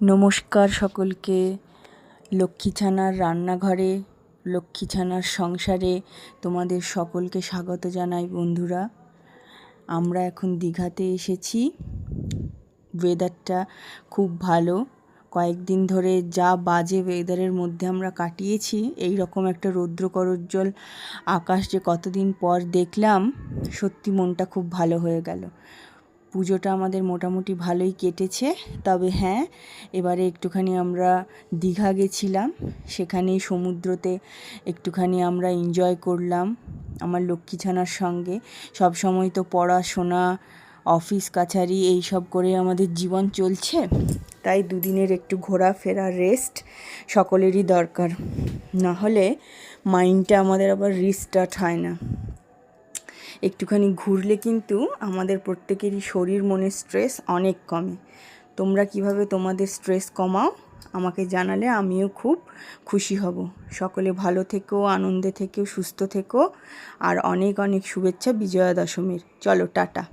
নমস্কার সকলকে। লক্ষ্মীছানার রান্নাঘরে, লক্ষ্মীছানার সংসারে তোমাদের সকলকে স্বাগত জানাই বন্ধুরা। আমরা এখন দীঘাতে এসেছি। ওয়েদারটা খুব ভালো। কয়েকদিন ধরে যা বাজে ওয়েদারের মধ্যে আমরা কাটিয়েছি, এই রকম একটা রৌদ্রকরোজ্জ্বল আকাশ যে কতদিন পর দেখলাম, সত্যি মনটা খুব ভালো হয়ে গেল। পুজোটা আমাদের মোটামুটি ভালোই কেটেছে। তবে হ্যাঁ, এবারে একটুখানি আমরা দীঘা গেছিলাম, সেখানেই সমুদ্রতে একটুখানি আমরা এনজয় করলাম আমার লক্ষ্মীছানার সঙ্গে। সব সময় তো পড়াশোনা, অফিস কাছারি এই সব করে আমাদের জীবন চলছে, তাই দুদিনের একটু ঘোরাফেরা, রেস্ট সকলেরই দরকার, না হলে মাইন্ডটা আমাদের আবার রিস্টার্ট হয় না। একটুখানি ঘুরলে কিন্তু আমাদের প্রত্যেকেরই শরীর মনের স্ট্রেস অনেক কমে। তোমরা কিভাবে তোমাদের স্ট্রেস কমাও আমাকে জানালে আমিও খুব খুশি হব। সকলে ভালো থেকো, আনন্দে থেকো, সুস্থ থেকো, আর অনেক অনেক শুভেচ্ছা বিজয়া দশমীর। চলো, টাটা।